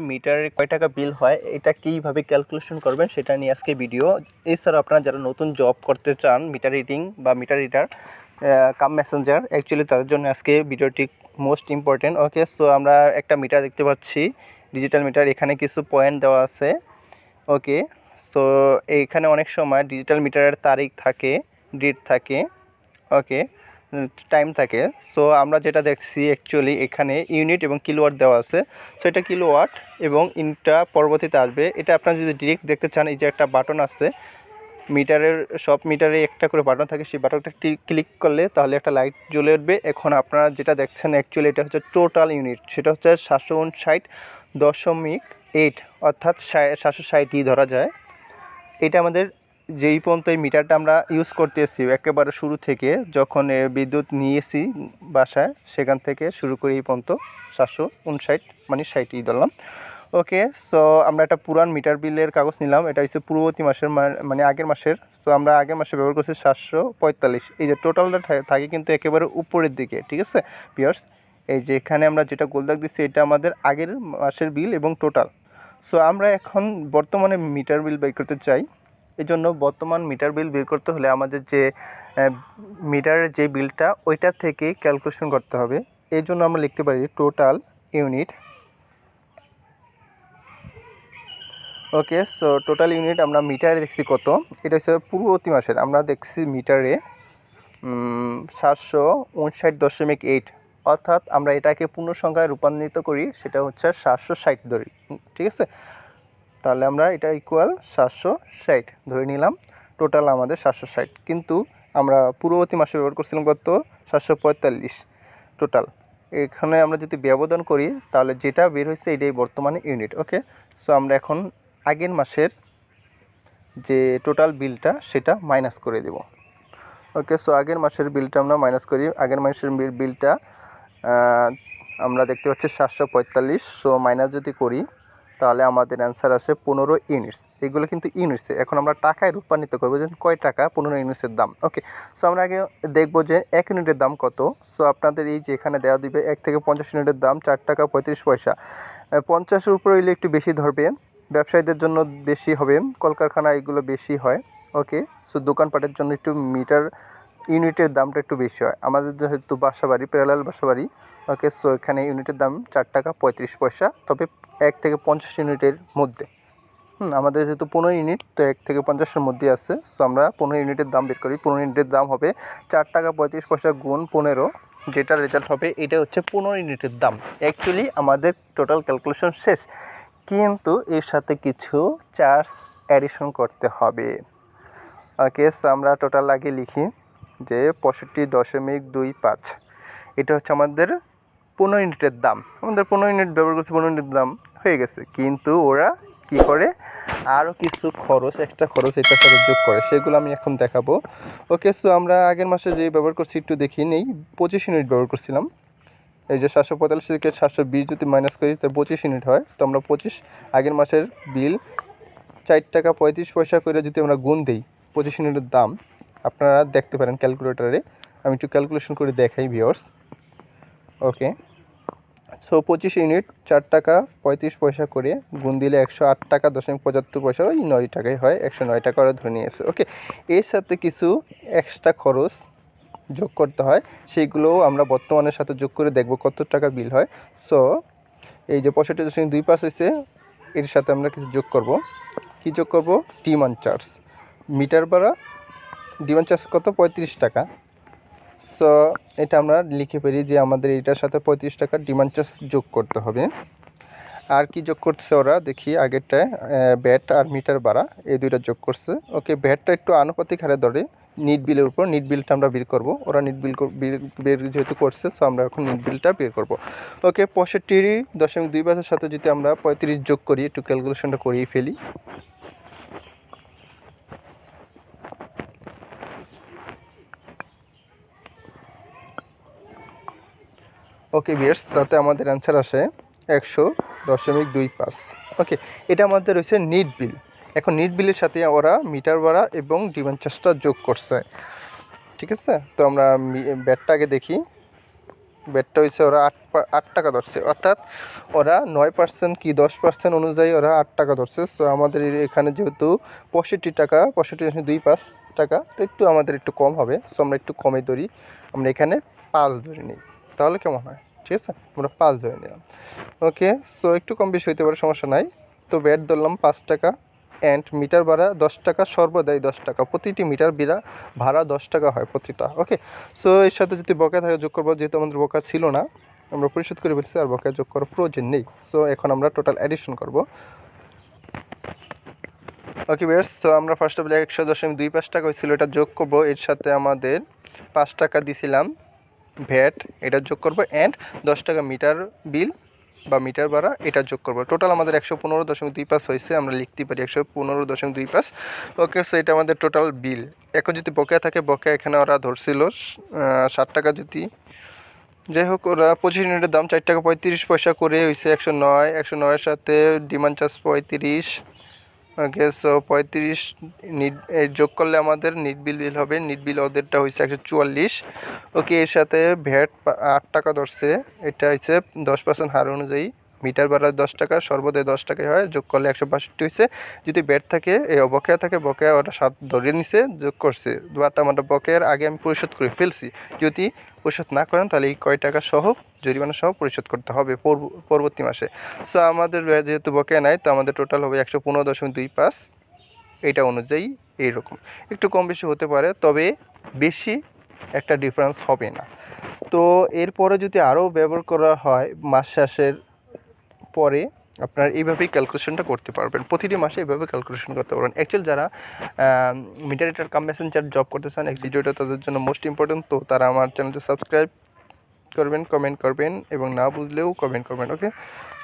মিটারে কয় টাকা বিল হয় এটা কীভাবে ক্যালকুলেশন করবেন সেটা নিয়ে আজকে ভিডিও। এছাড়া আপনারা যারা নতুন জব করতে চান মিটার রিডিং বা meter reader cum Messenger, actually তাদের জন্য আজকে ভিডিওটি মোস্ট ইম্পর্টেন্ট। ওকে, সো আমরা একটা মিটার দেখতে পাচ্ছি, ডিজিটাল মিটার। এখানে কিছু পয়েন্ট দেওয়া আছে। ওকে, সো এইখানে অনেক সময় ডিজিটাল মিটারের তারিখ থাকে, ডেট থাকে, ওকে, টাইম থাকে। সো আমরা যেটা দেখছি অ্যাকচুয়ালি এখানে ইউনিট এবং কিলোওয়াট দেওয়া আছে। সো এটা কিলোওয়াট এবং ইউনিটটা পরবর্তীতে আসবে। এটা আপনারা যদি ডিরেক্ট দেখতে চান, এই যে একটা বাটন আছে মিটারের, সব মিটারে একটা করে বাটন থাকে, সেই বাটনটা ক্লিক করলে তাহলে একটা লাইট জ্বলে উঠবে। এখন আপনারা যেটা দেখছেন অ্যাকচুয়ালি এটা হচ্ছে টোটাল ইউনিট, সেটা হচ্ছে 759.8 অর্থাৎ 760ই ধরা যায়। এটা আমাদের যেই পর্যন্ত এই মিটারটা আমরা ইউজ করতেছি একেবারে শুরু থেকে, যখন বিদ্যুৎ নিয়েছি বাসায় সেখান থেকে শুরু করে এই পর্যন্ত 759 মানে 60ই ধরলাম। ওকে, সো আমরা একটা পুরান মিটার বিলের কাগজ নিলাম। এটা হচ্ছে পূর্ববর্তী মাসের মানে আগের মাসের। সো আমরা আগের মাসে ব্যবহার করছি 745। এই যে টোটালটা থাকে কিন্তু একেবারে উপরের দিকে, ঠিক আছে ভিউয়ার্স। এই যে এখানে আমরা যেটা গোল দাগ দিচ্ছি এটা আমাদের আগের মাসের বিল এবং টোটাল। সো আমরা এখন বর্তমানে মিটার বিল বের করতে চাই। এই জন্য বর্তমান মিটার বিল বের করতে হলে আমাদের যে মিটারের যে বিলটা ওইটা থেকে ক্যালকুলেশন করতে হবে। এই জন্য আমরা লিখতে পারি টোটাল ইউনিট। ওকে, সো টোটাল ইউনিট আমরা মিটারে দেখছি কত, এটা হচ্ছে পূর্ববর্তী মাসের। আমরা দেখছি মিটারে 759.8, অর্থাৎ আমরা এটাকে পূর্ণ সংখ্যায় রূপান্তরিত করি, সেটা হচ্ছে 760 ধরি, ঠিক আছে। তাহলে আমরা এটা ইকুয়াল 760 ধরে নিলাম। টোটাল আমাদের 760, কিন্তু আমরা পূর্ববর্তী মাসে ব্যবহার করছিলাম কত, 745 টোটাল। এখানে আমরা যদি ব্যবধান করি তাহলে যেটা বের হয়েছে এটাই বর্তমানে ইউনিট। ওকে, সো আমরা এখন আগের মাসের যে টোটাল বিলটা সেটা মাইনাস করে দেব। ওকে, সো আগের মাসের বিলটা আমরা মাইনাস করি। আগের মাসের বিলটা আমরা দেখতে পাচ্ছি 745। সো মাইনাস যদি করি তাহলে আমাদের অ্যান্সার আসে 15 ইউনিটস। এগুলো কিন্তু ইউনিটসে। এখন আমরা টাকায় রূপান্তরিত করবো যে কয় টাকা 15 ইউনিটসের দাম। ওকে, সো আমরা আগে দেখবো যে 1 ইউনিটের দাম কত। সো আপনাদের এই যে এখানে দেওয়া দিবে 1 থেকে 50 ইউনিটের দাম 4 টাকা 35 পয়সা। 50-এর উপরে হইলে একটু বেশি ধরবে, ব্যবসায়ীদের জন্য বেশি হবে, কলকারখানা এগুলো বেশি হয়। ওকে, সো দোকানপাটের জন্য একটু মিটার ইউনিটের দামটা একটু বেশি হয়। আমাদের যেহেতু বাসাবাড়ি, প্যারালাল বাসাবাড়ি, ওকে, সো এখানে ইউনিটের দাম 4 টাকা 35 পয়সা, তবে 1 থেকে 50 ইউনিটের মধ্যে। আমাদের যেহেতু 15 ইউনিট, তো 1 থেকে 50-এর মধ্যে আছে। সো আমরা 15 ইউনিটের দাম বের করি। 15 ইউনিটের দাম হবে 4 টাকা 35 পয়সা গুণ 15, যেটা রেজাল্ট হবে এটা হচ্ছে 15 ইউনিটের দাম। অ্যাকচুয়ালি আমাদের টোটাল ক্যালকুলেশন শেষ, কিন্তু এর সাথে কিছু চার্জ অ্যাডিশন করতে হবে। ওকে, সো আমরা টোটাল আগে লিখি যে 65.25, এটা হচ্ছে আমাদের 15 ইউনিটের দাম। আমাদের 15 ইউনিট ব্যবহার করছি, 15 ইউনিটের দাম হয়ে গেছে, কিন্তু ওরা কি করে আরও কিছু খরচ, এক্সট্রা খরচ এটার সাথে যোগ করে, সেগুলো আমি এখন দেখাবো। ওকে, সো আমরা আগের মাসে যে ব্যবহার করছি একটু দেখি নেই। 25 ইউনিট ব্যবহার করছিলাম। এই যে 745 থেকে 720 যদি মাইনাস করি তো 25 ইউনিট হয়। তো আমরা 25 আগের মাসের বিল 4 টাকা 35 পয়সা করে যদি আমরা গুণ দিই 25 ইউনিটের দাম, আপনারা দেখতে পারেন ক্যালকুলেটরে। আমি একটু ক্যালকুলেশন করে দেখাই ভিউয়ার্স। ওকে, সো 25 ইউনিট 4 টাকা 35 পয়সা করে গুণ দিলে 108 টাকা 75 পয়সা, ওই 9 টাকাই হয়, 109 টাকা ওরা ধরে নিয়েছে। ওকে, এর সাথে কিছু এক্সট্রা খরচ যোগ করতে হয়, সেইগুলোও আমরা বর্তমানের সাথে যোগ করে দেখব কত টাকা বিল হয়। সো এই যে 65.25 হয়েছে, এর সাথে আমরা কিছু যোগ করব। কী যোগ করব? ডিমান্ড চার্জ, মিটার ভাড়া ডিমান্ড চার্জ কত, 35 টাকা। সো এটা আমরা লিখে পারি যে আমাদের এটার সাথে 35 টাকা ডিমান্ড চার্জ যোগ করতে হবে। আর কি যোগ করছে ওরা দেখি, আগেরটায় ব্যাট আর মিটার ভাড়া এই দুইটা যোগ করছে। ওকে, ব্যাটটা একটু আনুপাতিক হারে ধরে নিট বিলের উপর, নিট বিলটা আমরা বের করব। ওরা নিট বিল বের যেহেতু করছে, সো আমরা এখন নিট বিলটা বের করব। ওকে, 65.25 সাথে যদি আমরা 35 যোগ করি, একটু ক্যালকুলেশনটা করিয়ে ফেলি। ওকে ভিউয়ার্স, তাতে আমাদের অ্যান্সার আসে 100.25। ওকে, এটা আমাদের হচ্ছে নিট বিল। এখন নিট বিলের সাথে ওরা মিটার ভাড়া এবং ডিমান্ড চার্জটা যোগ করছে, ঠিক আছে। তো আমরা ব্যাটটা আগে দেখি। ব্যাটটা হয়েছে ওরা 8 টাকা ধরছে, অর্থাৎ ওরা 9% কি 10% অনুযায়ী ওরা 8 টাকা ধরছে। সো আমাদের এখানে যেহেতু 65 টাকা, 65.25 টাকা, তো একটু আমাদের একটু কম হবে। সো আমরা একটু কমে ধরি, আমরা এখানে 5 ধরে নিই, তাহলে কেমন হয়? ঠিক আছে, আমরা 5 ধরে নিলাম। ওকে, সো একটু কম বেশি হইতে পারে, সমস্যা নাই। তো ব্যাট ধরলাম 5 টাকা, অ্যান্ড মিটার ভাড়া 10 টাকা, সর্বদাই 10 টাকা, প্রতিটি মিটার ভাড়া 10 টাকা হয় প্রতিটা। ওকে, সো এর সাথে যদি বকেয়া থাকে যোগ করবো, যেহেতু আমাদের বকেয়া ছিল না, আমরা পরিশোধ করে ফেলছি, আর বকেয়া যোগ করার প্রয়োজন নেই। সো এখন আমরা টোটাল অ্যাডিশন করব। ওকে ভিউয়ার্স, তো আমরা ফার্স্ট অফ অল 100.25 টাকা হয়েছিল, এটা যোগ করব, এর সাথে আমাদের 5 টাকা দিছিলাম ভ্যাট, এটা যোগ করব, অ্যান্ড 10 টাকা মিটার বিল বা মিটার ভাড়া, এটা যোগ করবো। টোটাল আমাদের 115.25 হয়েছে, আমরা লিখতে পারি 115.25। ওকে, সো এটা আমাদের টোটাল বিল। এখন যদি বকেয়া থাকে, বকেয়া এখানে ওরা ধরছিল 60 টাকা, যদি যাই হোক ওরা 25 ইউনিটের দাম 4 টাকা 35 পয়সা করে হয়েছে 109। 109-এর সাথে ডিমান্ড চার্জ 35। ওকে, সো 35 যোগ করলে আমাদের নিট বিল হবে, নিট বিল ওদেরটা হয়েছে 144। ওকে, এর সাথে ভ্যাট 8 টাকা ধরছে, এটা হচ্ছে 10% হার অনুযায়ী, মিটার ভাড়া 10 টাকা, সর্বদাই 10 টাকাই হয়, যোগ করলে 162 হয়েছে। যদি ব্যাট থাকে, বকেয়া থাকে, বকেয়া ওটা 7 ধরে নিছে, যোগ করছে, বাট আমাদের বকেয়ার আগে আমি পরিশোধ করে ফেলছি। যদি পরিশোধ না করেন তাহলে এই কয় টাকা সহ, জরিমানা সহ পরিশোধ করতে হবে পরবর্তী মাসে। সো আমাদের যেহেতু বকেয়া নাই, তো আমাদের টোটাল হবে 115.25, এইটা অনুযায়ী এইরকম। একটু কম বেশি হতে পারে, তবে বেশি একটা ডিফারেন্স হবে না। তো এরপরে যদি আরও ব্যবহার করা হয় মাস শেষের পরে, আপনার এইভাবেই ক্যালকুলেশনটা করতে পারবেন, প্রতিটি মাসে এইভাবে ক্যালকুলেশন করতে পারবেন। অ্যাকচুয়াল যারা meter reader cum Messenger job করতে চান, এই ভিডিওটা তাদের জন্য মোস্ট ইম্পর্টেন্ট। তো তারা আমার চ্যানেলটা সাবস্ক্রাইব করবেন, কমেন্ট করবেন, এবং না বুঝলেও কমেন্ট করবেন। ওকে,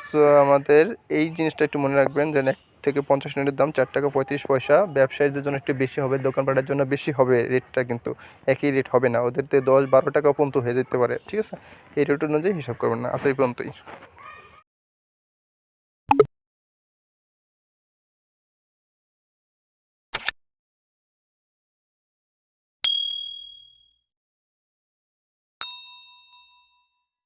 সো আমাদের এই জিনিসটা একটু মনে রাখবেন যে 1 থেকে 50 ইউনিটের দাম 4 টাকা 35 পয়সা। ব্যবসায়ীদের জন্য একটু বেশি হবে, দোকানপাটের জন্য বেশি হবে রেটটা, কিন্তু একই রেট হবে না, ওদেরতে 10-12 টাকা পর্যন্ত হয়ে যেতে পারে। ঠিক আছে, এই রেট অনুযায়ী হিসাব করবেন না। আচ্ছা, এই পর্যন্তই।